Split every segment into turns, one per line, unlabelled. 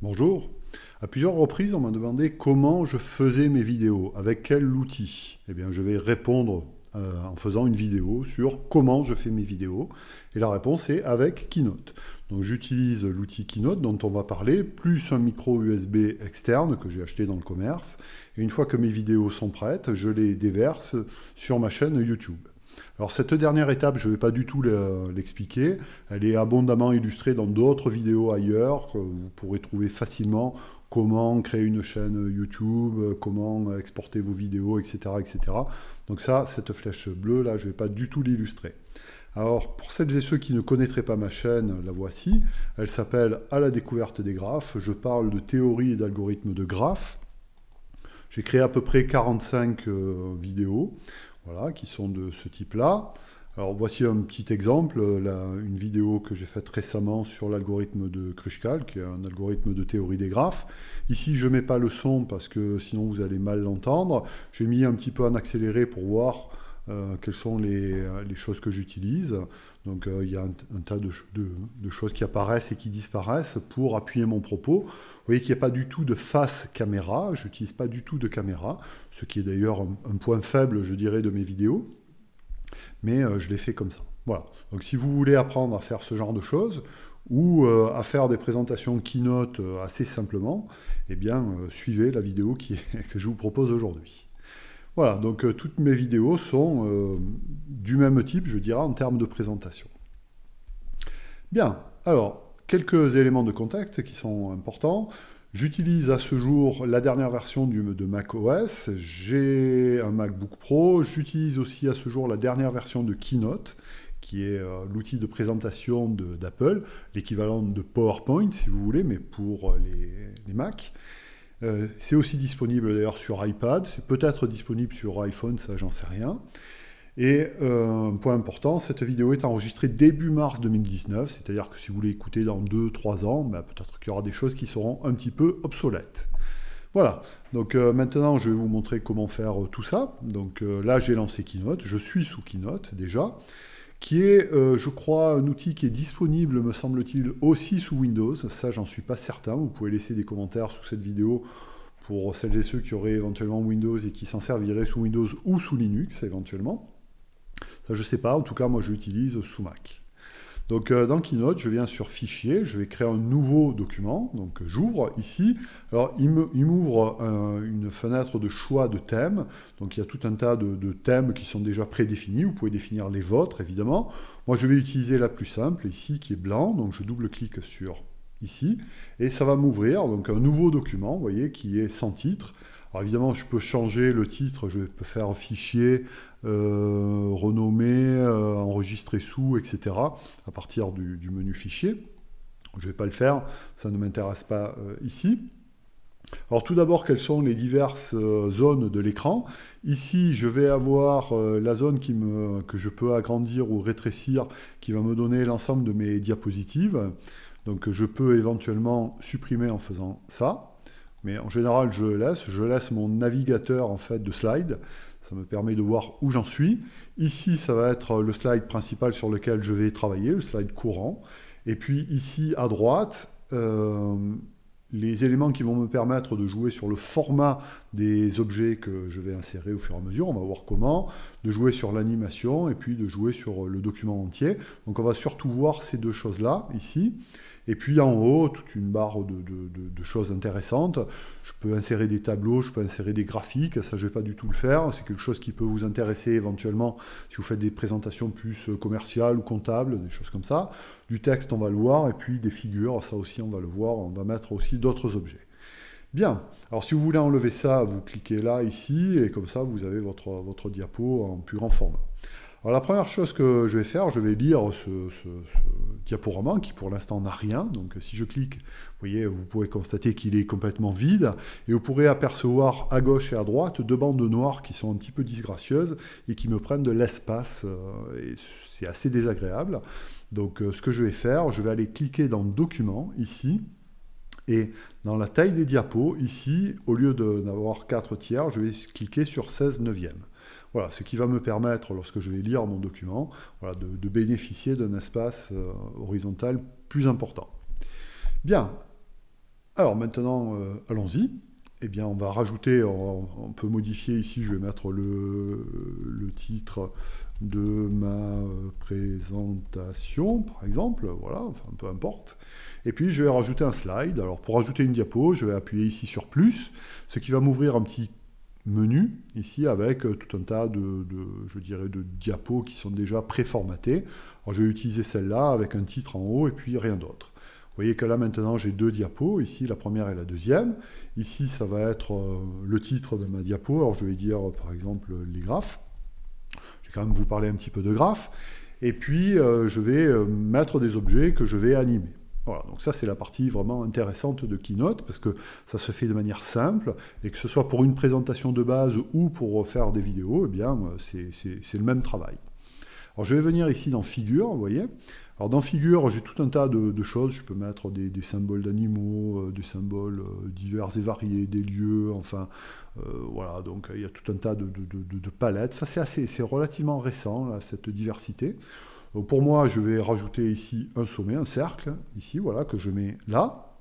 Bonjour. À plusieurs reprises, on m'a demandé comment je faisais mes vidéos, avec quel outil. Eh bien, je vais répondre en faisant une vidéo sur comment je fais mes vidéos. Et la réponse est avec Keynote. Donc, j'utilise l'outil Keynote dont on va parler, plus un micro USB externe que j'ai acheté dans le commerce. Et une fois que mes vidéos sont prêtes, je les déverse sur ma chaîne YouTube. Alors cette dernière étape, je ne vais pas du tout l'expliquer. Elle est abondamment illustrée dans d'autres vidéos ailleurs. Vous pourrez trouver facilement comment créer une chaîne YouTube, comment exporter vos vidéos, etc., etc. Donc ça, cette flèche bleue, là, je ne vais pas du tout l'illustrer. Alors, pour celles et ceux qui ne connaîtraient pas ma chaîne, la voici. Elle s'appelle À la découverte des graphes. Je parle de théorie et d'algorithmes de graphes. J'ai créé à peu près 45 vidéos, voilà, qui sont de ce type-là. Alors voici un petit exemple, une vidéo que j'ai faite récemment sur l'algorithme de Kruskal, qui est un algorithme de théorie des graphes. Ici, je ne mets pas le son parce que sinon vous allez mal l'entendre. J'ai mis un petit peu en accéléré pour voir quelles sont les choses que j'utilise. Donc il y a un tas de choses qui apparaissent et qui disparaissent pour appuyer mon propos. Vous voyez qu'il n'y a pas du tout de face caméra, je n'utilise pas du tout de caméra, ce qui est d'ailleurs un point faible, je dirais, de mes vidéos. Mais je l'ai fait comme ça. Voilà. Donc si vous voulez apprendre à faire ce genre de choses, ou à faire des présentations keynote assez simplement, eh bien suivez la vidéo que je vous propose aujourd'hui. Voilà, donc toutes mes vidéos sont du même type, je dirais, en termes de présentation. Bien, alors, quelques éléments de contexte qui sont importants. J'utilise à ce jour la dernière version de macOS. J'ai un MacBook Pro. J'utilise aussi à ce jour la dernière version de Keynote, qui est l'outil de présentation d'Apple, l'équivalent de PowerPoint, si vous voulez, mais pour les Mac. C'est aussi disponible d'ailleurs sur iPad. C'est peut-être disponible sur iPhone, ça j'en sais rien. Et un point important, cette vidéo est enregistrée début mars 2019, c'est-à-dire que si vous l'écoutez dans 2-3 ans, ben, peut-être qu'il y aura des choses qui seront un petit peu obsolètes. Voilà, donc maintenant je vais vous montrer comment faire tout ça. Donc là j'ai lancé Keynote, je suis sous Keynote déjà, qui est, je crois, un outil qui est disponible, me semble-t-il, aussi sous Windows. Ça j'en suis pas certain, vous pouvez laisser des commentaires sous cette vidéo pour celles et ceux qui auraient éventuellement Windows et qui s'en serviraient sous Windows ou sous Linux éventuellement. Ça, je ne sais pas, en tout cas, moi, je l'utilise sous Mac. Donc, dans Keynote, je viens sur Fichier, je vais créer un nouveau document. Donc, j'ouvre ici. Alors, il m'ouvre une fenêtre de choix de thèmes. Donc, il y a tout un tas de thèmes qui sont déjà prédéfinis. Vous pouvez définir les vôtres, évidemment. Moi, je vais utiliser la plus simple, ici, qui est blanc. Donc, je double-clique sur ici. Et ça va m'ouvrir donc un nouveau document, vous voyez, qui est sans titre. Alors évidemment, je peux changer le titre, je peux faire fichier, renommer, enregistrer sous, etc. à partir du menu fichier. Je ne vais pas le faire, ça ne m'intéresse pas ici. Alors tout d'abord, quelles sont les diverses zones de l'écran? Ici, je vais avoir la zone que je peux agrandir ou rétrécir, qui va me donner l'ensemble de mes diapositives. Donc je peux éventuellement supprimer en faisant ça. Mais en général, je laisse mon navigateur en fait de slide. Ça me permet de voir où j'en suis. Ici, ça va être le slide principal sur lequel je vais travailler, le slide courant. Et puis ici, à droite, les éléments qui vont me permettre de jouer sur le format des objets que je vais insérer au fur et à mesure. On va voir comment, de jouer sur l'animation et puis de jouer sur le document entier. Donc on va surtout voir ces deux choses-là, ici. Et puis en haut, toute une barre de choses intéressantes. Je peux insérer des tableaux, je peux insérer des graphiques. Ça, je ne vais pas du tout le faire. C'est quelque chose qui peut vous intéresser éventuellement si vous faites des présentations plus commerciales ou comptables, des choses comme ça. Du texte, on va le voir. Et puis des figures, ça aussi, on va le voir. On va mettre aussi d'autres objets. Bien. Alors si vous voulez enlever ça, vous cliquez là, ici. Et comme ça, vous avez votre diapo en plus grand format. Alors la première chose que je vais faire, je vais lire ce diaporama qui pour l'instant n'a rien. Donc si je clique, vous voyez, vous pouvez constater qu'il est complètement vide. Et vous pourrez apercevoir à gauche et à droite deux bandes noires qui sont un petit peu disgracieuses et qui me prennent de l'espace. Et c'est assez désagréable. Donc ce que je vais faire, je vais aller cliquer dans Document, ici. Et dans la taille des diapos, ici, au lieu d'avoir 4 tiers, je vais cliquer sur 16 neuvièmes. Voilà, ce qui va me permettre, lorsque je vais lire mon document, voilà, de bénéficier d'un espace horizontal plus important. Bien. Alors maintenant, allons-y. Eh bien, on va rajouter, on peut modifier ici, je vais mettre le titre de ma présentation, par exemple, voilà, enfin peu importe. Et puis je vais rajouter un slide. Alors pour rajouter une diapo, je vais appuyer ici sur plus, ce qui va m'ouvrir un petit menu ici avec tout un tas je dirais, de diapos qui sont déjà préformatées. Alors je vais utiliser celle-là avec un titre en haut et puis rien d'autre. Vous voyez que là maintenant j'ai deux diapos, ici la première et la deuxième. Ici ça va être le titre de ma diapo, alors je vais dire par exemple les graphes. Je vais quand même vous parler un petit peu de graphes. Et puis je vais mettre des objets que je vais animer. Voilà, donc ça c'est la partie vraiment intéressante de Keynote, parce que ça se fait de manière simple, et que ce soit pour une présentation de base ou pour faire des vidéos, eh bien c'est le même travail. Alors je vais venir ici dans Figure, vous voyez. Alors dans Figure, j'ai tout un tas de choses. Je peux mettre des symboles d'animaux, des symboles divers et variés, des lieux, enfin, voilà, donc il y a tout un tas de palettes. Ça c'est relativement récent, là, cette diversité. Donc, pour moi, je vais rajouter ici un sommet, un cercle, ici, voilà, que je mets là.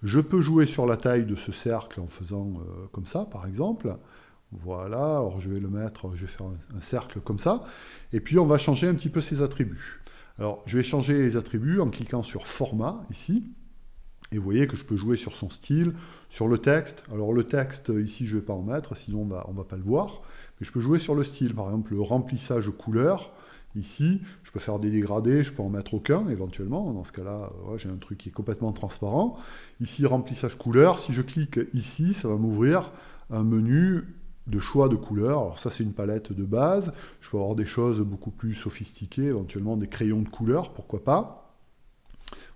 Je peux jouer sur la taille de ce cercle en faisant comme ça, par exemple. Voilà, alors je vais le mettre, je vais faire un cercle comme ça. Et puis on va changer un petit peu ses attributs. Alors je vais changer les attributs en cliquant sur Format, ici. Et vous voyez que je peux jouer sur son style, sur le texte. Alors le texte, ici, je ne vais pas en mettre, sinon on ne va pas le voir. Mais je peux jouer sur le style, par exemple le remplissage couleur. Ici, je peux faire des dégradés, je peux en mettre aucun, éventuellement. Dans ce cas-là, ouais, j'ai un truc qui est complètement transparent. Ici, remplissage couleur. Si je clique ici, ça va m'ouvrir un menu de choix de couleurs. Alors ça, c'est une palette de base. Je peux avoir des choses beaucoup plus sophistiquées, éventuellement des crayons de couleur, pourquoi pas,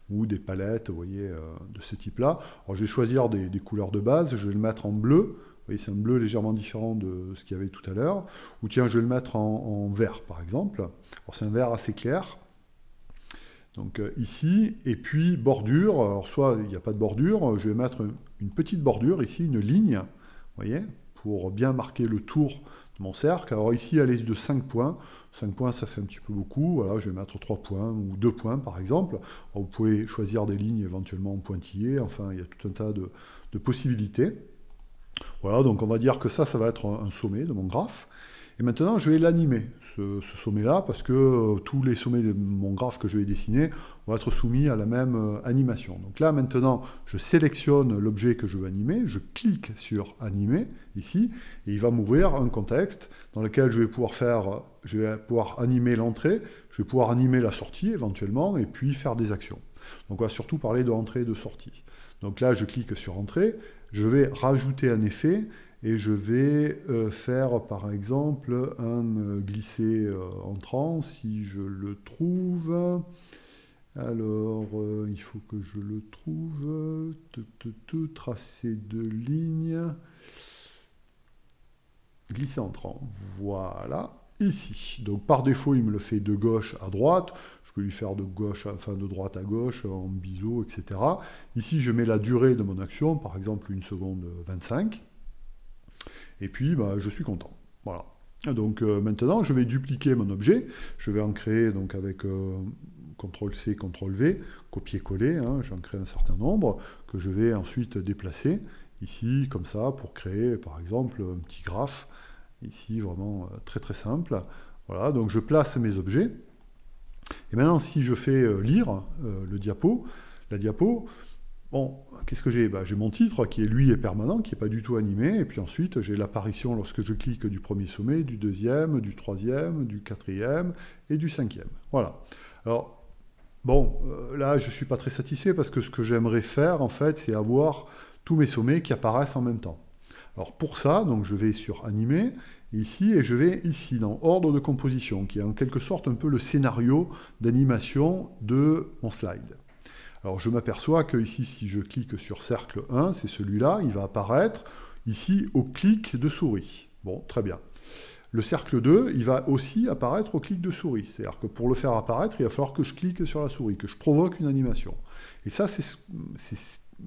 ou des palettes, vous voyez, de ce type-là. Alors je vais choisir des couleurs de base, je vais le mettre en bleu. Vous voyez, c'est un bleu légèrement différent de ce qu'il y avait tout à l'heure. Ou tiens, je vais le mettre en vert, par exemple. Alors c'est un vert assez clair. Donc ici, et puis bordure. Alors soit il n'y a pas de bordure, je vais mettre une petite bordure, ici, une ligne, vous voyez, pour bien marquer le tour de mon cercle. Alors ici, elle est de 5 points. 5 points, ça fait un petit peu beaucoup. Voilà, je vais mettre 3 points ou 2 points, par exemple. Alors, vous pouvez choisir des lignes éventuellement en pointillés. Enfin, il y a tout un tas de possibilités. Voilà, donc on va dire que ça va être un sommet de mon graphe. Et maintenant, je vais l'animer, ce sommet-là, parce que tous les sommets de mon graphe que je vais dessiner vont être soumis à la même animation. Donc là, maintenant, je sélectionne l'objet que je veux animer, je clique sur Animer, ici, et il va m'ouvrir un contexte dans lequel je vais pouvoir animer l'entrée, je vais pouvoir animer la sortie, éventuellement, et puis faire des actions. Donc on va surtout parler de entrée et de sortie. Donc là, je clique sur Entrée, je vais rajouter un effet, et je vais faire, par exemple, un glisser entrant, si je le trouve. Alors, il faut que je le trouve. Tracé de ligne. Glisser entrant. Voilà. Ici. Donc, par défaut, il me le fait de gauche à droite. Je peux lui faire de droite à gauche, en biseau, etc. Ici, je mets la durée de mon action, par exemple 1 seconde 25. Et puis, bah, je suis content. Voilà. Donc maintenant, je vais dupliquer mon objet. Je vais en créer donc avec CTRL-C, CTRL-V, copier-coller. Hein, j'en crée un certain nombre que je vais ensuite déplacer ici, comme ça, pour créer, par exemple, un petit graphe. Ici, vraiment très très simple. Voilà, donc je place mes objets. Et maintenant, si je fais lire la diapo, bon, qu'est-ce que j'ai? J'ai mon titre qui, lui, est permanent, qui n'est pas du tout animé, et puis ensuite, j'ai l'apparition, lorsque je clique, du premier sommet, du deuxième, du troisième, du quatrième et du cinquième. Voilà. Alors, bon, là, je ne suis pas très satisfait, parce que ce que j'aimerais faire, en fait, c'est avoir tous mes sommets qui apparaissent en même temps. Alors, pour ça, donc, je vais sur Animer, ici, et je vais ici, dans Ordre de composition, qui est en quelque sorte un peu le scénario d'animation de mon slide. Alors je m'aperçois que ici, si je clique sur cercle 1, c'est celui-là, il va apparaître ici au clic de souris. Bon, très bien. Le cercle 2, il va aussi apparaître au clic de souris. C'est-à-dire que pour le faire apparaître, il va falloir que je clique sur la souris, que je provoque une animation. Et ça,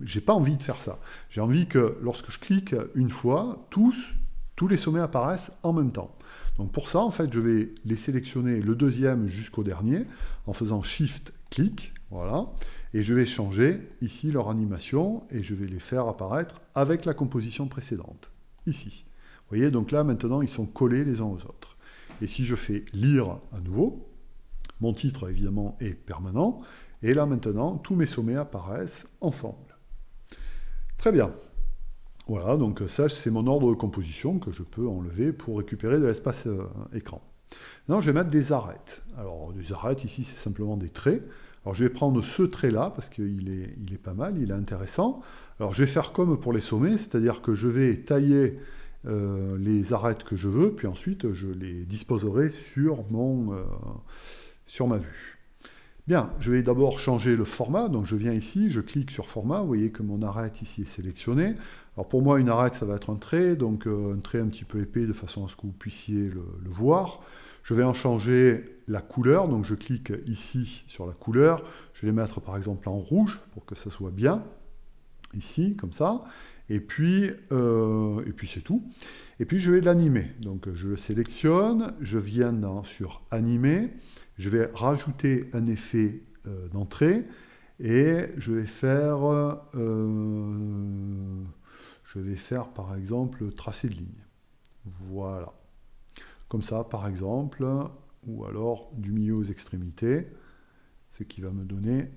j'ai pas envie de faire ça. J'ai envie que lorsque je clique une fois, tous les sommets apparaissent en même temps. Donc pour ça, en fait, je vais les sélectionner le deuxième jusqu'au dernier en faisant Shift-clic. Voilà. Et je vais changer ici leur animation et je vais les faire apparaître avec la composition précédente, ici. Vous voyez, donc là, maintenant, ils sont collés les uns aux autres. Et si je fais lire à nouveau, mon titre, évidemment, est permanent. Et là, maintenant, tous mes sommets apparaissent ensemble. Très bien. Voilà, donc ça, c'est mon ordre de composition que je peux enlever pour récupérer de l'espace écran. Maintenant, je vais mettre des arêtes. Alors, des arêtes, ici, c'est simplement des traits. Alors, je vais prendre ce trait-là, parce qu'il est pas mal, il est intéressant. Alors, je vais faire comme pour les sommets, c'est-à-dire que je vais tailler les arêtes que je veux, puis ensuite, je les disposerai sur ma vue. Bien, je vais d'abord changer le format, donc je viens ici, je clique sur format, vous voyez que mon arête ici est sélectionnée. Alors pour moi, une arête, ça va être un trait, donc un trait un petit peu épais, de façon à ce que vous puissiez le voir. Je vais en changer la couleur, donc je clique ici sur la couleur, je vais les mettre par exemple en rouge, pour que ça soit bien, ici, comme ça, et puis c'est tout. Et puis je vais l'animer, donc je le sélectionne, je viens sur animer, je vais rajouter un effet d'entrée et je vais faire par exemple tracer de ligne. Voilà. Comme ça, par exemple, ou alors du milieu aux extrémités, ce qui va me donner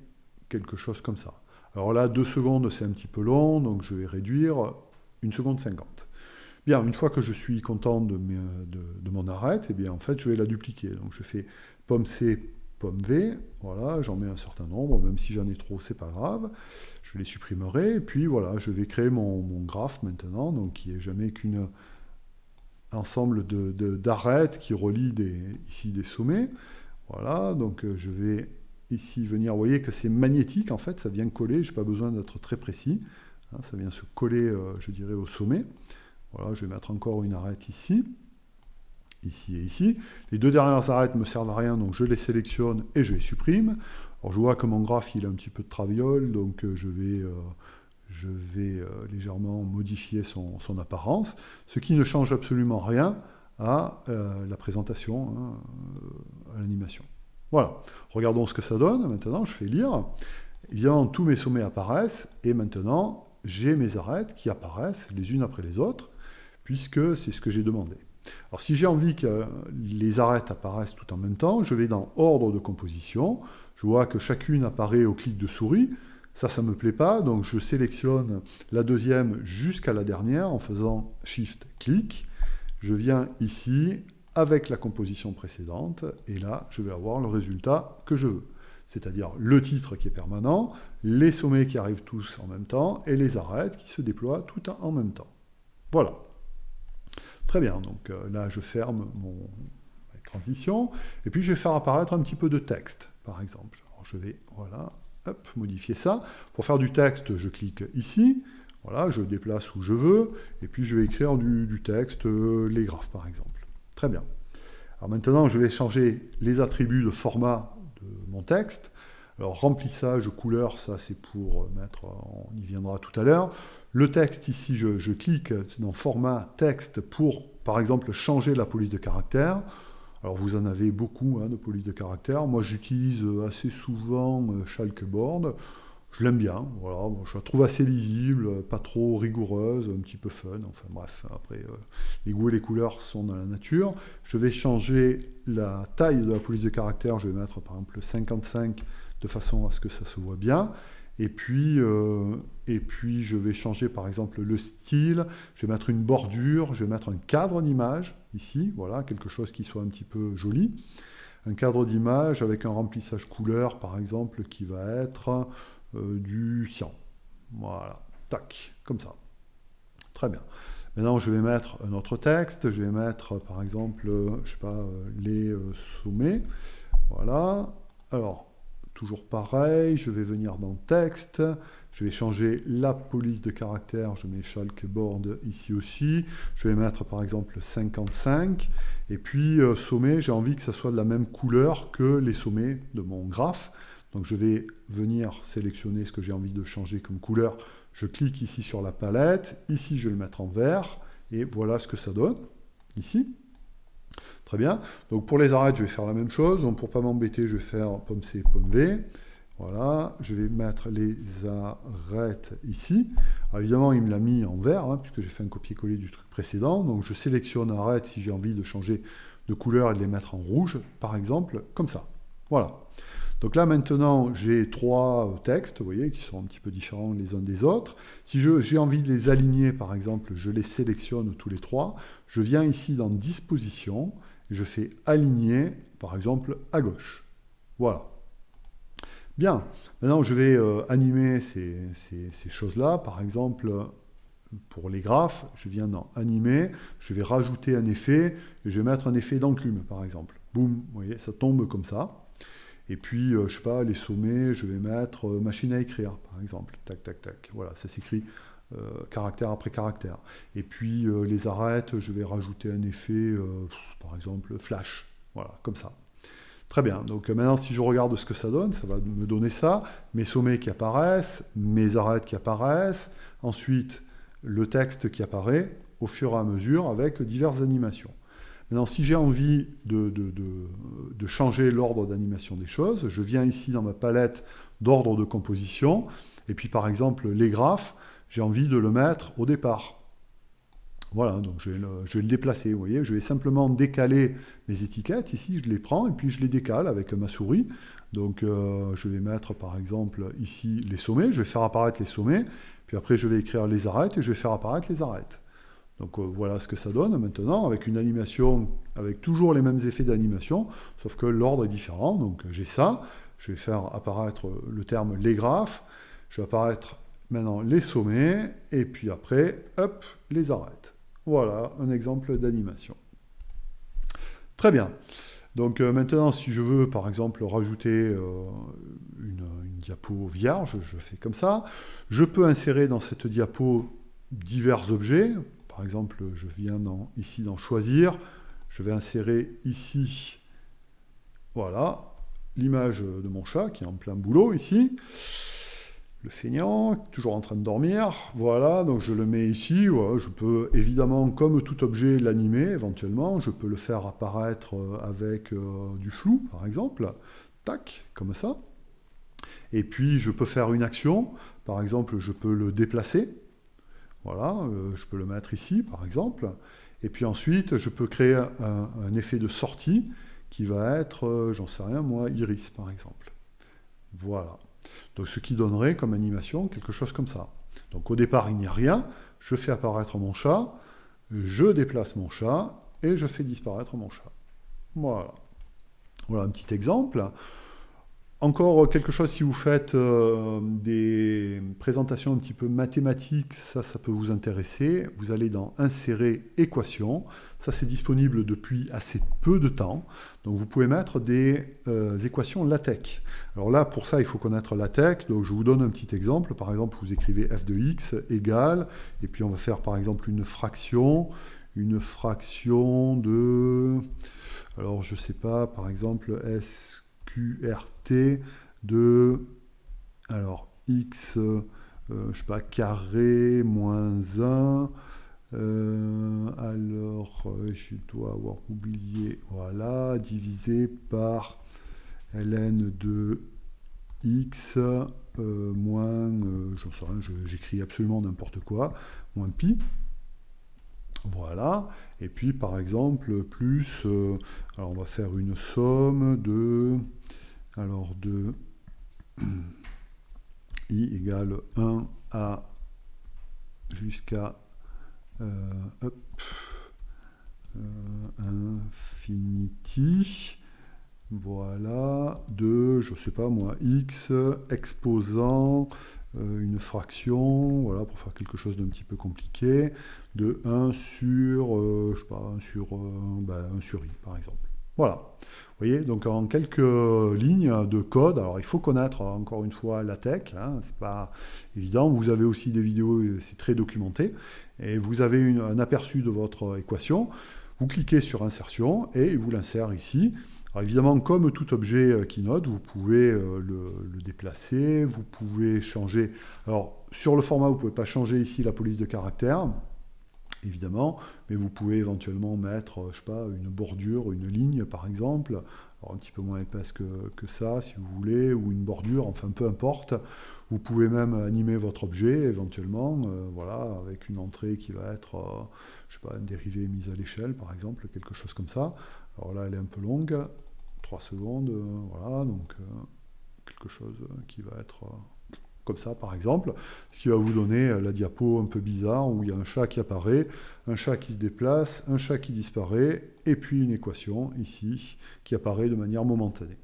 quelque chose comme ça. Alors là, 2 secondes, c'est un petit peu long, donc je vais réduire 1 seconde 50. Bien, une fois que je suis content de mon arête, eh bien, en fait, je vais la dupliquer. Donc je fais pomme C, pomme V, voilà, j'en mets un certain nombre, même si j'en ai trop, c'est pas grave. Je les supprimerai, et puis voilà, je vais créer mon graphe maintenant, donc qui n'est jamais qu'un ensemble d'arêtes qui relient ici des sommets. Voilà, donc je vais ici venir, vous voyez que c'est magnétique, en fait, ça vient coller, je n'ai pas besoin d'être très précis, hein, ça vient se coller, je dirais, au sommet. Voilà, je vais mettre encore une arête ici, ici et ici. Les 2 dernières arêtes ne me servent à rien, donc je les sélectionne et je les supprime. Alors je vois que mon graphe, il a un petit peu de traviole, donc je vais légèrement modifier son apparence, ce qui ne change absolument rien à la présentation, hein, à l'animation. Voilà, regardons ce que ça donne. Maintenant, je fais lire. Évidemment, tous mes sommets apparaissent, et maintenant, j'ai mes arêtes qui apparaissent les unes après les autres, puisque c'est ce que j'ai demandé. Alors, si j'ai envie que les arêtes apparaissent tout en même temps, je vais dans Ordre de composition. Je vois que chacune apparaît au clic de souris. Ça ne me plaît pas, donc je sélectionne la deuxième jusqu'à la dernière en faisant Shift-clic. Je viens ici avec la composition précédente, et là, je vais avoir le résultat que je veux. C'est-à-dire le titre qui est permanent, les sommets qui arrivent tous en même temps, et les arêtes qui se déploient tout en même temps. Voilà. Très bien, donc là, je ferme ma transition, et puis je vais faire apparaître un petit peu de texte, par exemple. Alors, je vais, voilà, hop, modifier ça. Pour faire du texte, je clique ici. Voilà, je déplace où je veux, et puis je vais écrire du texte, les graphes par exemple. Très bien. Alors maintenant, je vais changer les attributs de format de mon texte. Alors remplissage, couleur, ça c'est pour mettre, on y viendra tout à l'heure. Le texte ici, je clique dans format texte pour, par exemple, changer la police de caractère. Alors vous en avez beaucoup, hein, de police de caractère. Moi j'utilise assez souvent Chalkboard. Je l'aime bien, voilà, bon, je la trouve assez lisible, pas trop rigoureuse, un petit peu fun, enfin bref, après, les goûts et les couleurs sont dans la nature. Je vais changer la taille de la police de caractère, je vais mettre par exemple 55, de façon à ce que ça se voit bien. Et puis je vais changer par exemple le style, je vais mettre une bordure, je vais mettre un cadre d'image, ici, voilà, quelque chose qui soit un petit peu joli. Un cadre d'image avec un remplissage couleur, par exemple, qui va être du cyan. Voilà, tac, comme ça. Très bien. Maintenant, je vais mettre un autre texte. Je vais mettre, par exemple, je sais pas, les sommets. Voilà. Alors, toujours pareil, je vais venir dans texte. Je vais changer la police de caractère. Je mets Chalkboard ici aussi. Je vais mettre, par exemple, 55. Et puis, sommet, j'ai envie que ça soit de la même couleur que les sommets de mon graphe. Donc je vais venir sélectionner ce que j'ai envie de changer comme couleur. Je clique ici sur la palette. Ici, je vais le mettre en vert. Et voilà ce que ça donne, ici. Très bien. Donc pour les arêtes, je vais faire la même chose. Donc pour ne pas m'embêter, je vais faire pomme C, pomme V. Voilà, je vais mettre les arêtes ici. Alors évidemment, il me l'a mis en vert, hein, puisque j'ai fait un copier-coller du truc précédent. Donc je sélectionne arêtes si j'ai envie de changer de couleur et de les mettre en rouge, par exemple, comme ça. Voilà. Donc là, maintenant, j'ai 3 textes, vous voyez, qui sont un petit peu différents les uns des autres. Si j'ai envie de les aligner, par exemple, je les sélectionne tous les 3. Je viens ici dans Disposition, et je fais Aligner, par exemple, à gauche. Voilà. Bien. Maintenant, je vais animer ces choses-là. Par exemple, pour les graphes, je viens dans Animer, je vais rajouter un effet, et je vais mettre un effet d'enclume, par exemple. Boum, vous voyez, ça tombe comme ça. Et puis, je ne sais pas, les sommets, je vais mettre machine à écrire, par exemple. Tac, tac, tac. Voilà, ça s'écrit caractère après caractère. Et puis, les arêtes, je vais rajouter un effet, par exemple, flash. Voilà, comme ça. Très bien. Donc maintenant, si je regarde ce que ça donne, ça va me donner ça. Mes sommets qui apparaissent, mes arêtes qui apparaissent. Ensuite, le texte qui apparaît au fur et à mesure avec diverses animations. Maintenant, si j'ai envie de changer l'ordre d'animation des choses, je viens ici dans ma palette d'ordre de composition, et puis par exemple, les graphes, j'ai envie de le mettre au départ. Voilà, donc je vais le déplacer, vous voyez, je vais simplement décaler mes étiquettes, ici je les prends, et puis je les décale avec ma souris. Donc je vais mettre par exemple ici les sommets, je vais faire apparaître les sommets, puis après je vais écrire les arêtes, et je vais faire apparaître les arêtes. Donc voilà ce que ça donne maintenant, avec une animation, avec toujours les mêmes effets d'animation, sauf que l'ordre est différent. Donc j'ai ça, je vais faire apparaître le terme les graphes, je vais apparaître maintenant les sommets, et puis après, hop, les arêtes. Voilà un exemple d'animation. Très bien. Donc maintenant, si je veux, par exemple, rajouter une diapo vierge, je fais comme ça. Je peux insérer dans cette diapo divers objets. Par exemple, je viens ici dans Choisir, je vais insérer ici, voilà, l'image de mon chat qui est en plein boulot ici. Le feignant, toujours en train de dormir, voilà, donc je le mets ici. Voilà, je peux évidemment, comme tout objet, l'animer éventuellement. Je peux le faire apparaître avec du flou, par exemple. Tac, comme ça. Et puis, je peux faire une action. Par exemple, je peux le déplacer. Voilà, je peux le mettre ici, par exemple. Et puis ensuite, je peux créer un effet de sortie qui va être, j'en sais rien, moi, iris, par exemple. Voilà. Donc, ce qui donnerait comme animation quelque chose comme ça. Donc, au départ, il n'y a rien. Je fais apparaître mon chat, je déplace mon chat, et je fais disparaître mon chat. Voilà. Voilà un petit exemple. Encore quelque chose, si vous faites des présentations un petit peu mathématiques, ça peut vous intéresser. Vous allez dans Insérer équation. Ça, c'est disponible depuis assez peu de temps. Donc, vous pouvez mettre des équations LaTeX. Alors là, pour ça, il faut connaître LaTeX. Donc, je vous donne un petit exemple. Par exemple, vous écrivez f de x égale, et puis on va faire par exemple une fraction de... Alors, je ne sais pas, par exemple, SQRT de, alors, x, je sais pas, carré, moins 1, alors, je dois avoir oublié, voilà, divisé par ln de x, moins, j'en sais rien, j'écris absolument n'importe quoi, moins pi. Voilà, et puis par exemple, plus, alors on va faire une somme de, alors de i égale 1 à jusqu'à infinity, voilà, de, je sais pas moi, x exposant une fraction, voilà, pour faire quelque chose d'un petit peu compliqué, de 1 sur, je sais pas, 1 sur i, par exemple. Voilà. Vous voyez, donc en quelques lignes de code, alors il faut connaître encore une fois LaTeX, hein, c'est pas évident, vous avez aussi des vidéos, c'est très documenté, et vous avez un aperçu de votre équation, vous cliquez sur Insertion, et il vous l'insère ici. Alors évidemment, comme tout objet Keynote, vous pouvez le déplacer, vous pouvez changer. Alors, sur le format, vous ne pouvez pas changer ici la police de caractère, évidemment, mais vous pouvez éventuellement mettre, je sais pas, une bordure, une ligne, par exemple. alors un petit peu moins épaisse que ça, si vous voulez, ou une bordure, enfin peu importe. Vous pouvez même animer votre objet, éventuellement, voilà, avec une entrée qui va être, je sais pas, un dérivé mis à l'échelle, par exemple, quelque chose comme ça. Alors là, elle est un peu longue, 3 secondes, voilà, donc quelque chose qui va être comme ça, par exemple, ce qui va vous donner la diapo un peu bizarre, où il y a un chat qui apparaît, un chat qui se déplace, un chat qui disparaît, et puis une équation, ici, qui apparaît de manière momentanée.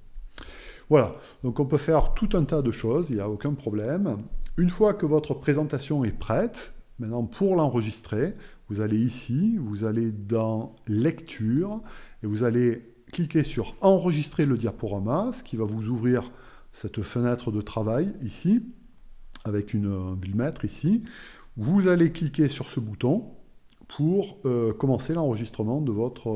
Voilà, donc on peut faire tout un tas de choses, il n'y a aucun problème. Une fois que votre présentation est prête, maintenant pour l'enregistrer, vous allez ici, vous allez dans Lecture, et vous allez cliquer sur Enregistrer le diaporama, ce qui va vous ouvrir cette fenêtre de travail ici, avec un millimètre ici. Vous allez cliquer sur ce bouton pour commencer l'enregistrement de votre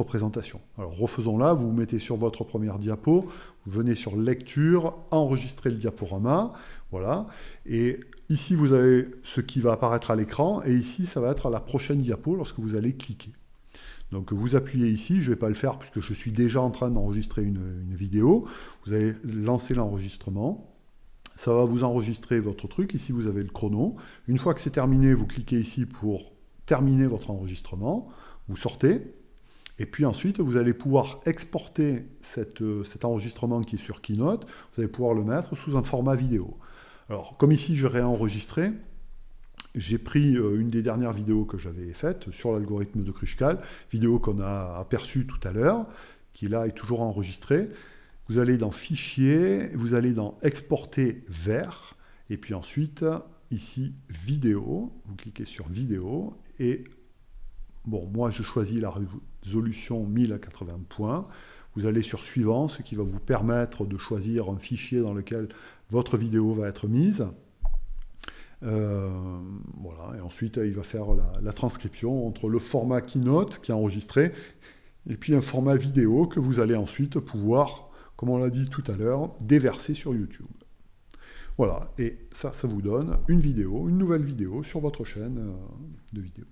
présentation. Alors refaisons-la, vous vous mettez sur votre première diapo, vous venez sur Lecture, Enregistrer le diaporama, voilà, et ici vous avez ce qui va apparaître à l'écran, et ici ça va être à la prochaine diapo lorsque vous allez cliquer. Donc vous appuyez ici, je ne vais pas le faire puisque je suis déjà en train d'enregistrer une vidéo, vous allez lancer l'enregistrement, ça va vous enregistrer votre truc, ici vous avez le chrono, une fois que c'est terminé, vous cliquez ici pour terminer votre enregistrement, vous sortez, et puis ensuite, vous allez pouvoir exporter cet enregistrement qui est sur Keynote, vous allez pouvoir le mettre sous un format vidéo. Alors, comme ici, je réenregistré, j'ai pris une des dernières vidéos que j'avais faites sur l'algorithme de Kruskal, vidéo qu'on a aperçue tout à l'heure, qui là est toujours enregistrée. Vous allez dans Fichier, vous allez dans Exporter vers, et puis ensuite, ici, Vidéo, vous cliquez sur Vidéo, et bon, moi je choisis la résolution 1080 points. Vous allez sur Suivant, ce qui va vous permettre de choisir un fichier dans lequel votre vidéo va être mise. Voilà, et ensuite il va faire la transcription entre le format Keynote qui est enregistré et puis un format vidéo que vous allez ensuite pouvoir, comme on l'a dit tout à l'heure, déverser sur YouTube. Voilà, et ça vous donne une vidéo, une nouvelle vidéo sur votre chaîne de vidéos.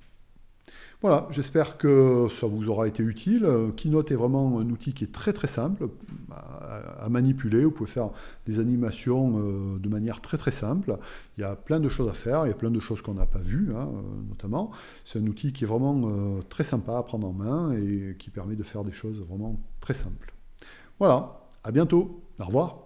Voilà, j'espère que ça vous aura été utile. Keynote est vraiment un outil qui est très très simple à manipuler. Vous pouvez faire des animations de manière très très simple. Il y a plein de choses à faire, il y a plein de choses qu'on n'a pas vues, hein, notamment. C'est un outil qui est vraiment très sympa à prendre en main et qui permet de faire des choses vraiment très simples. Voilà, à bientôt, au revoir.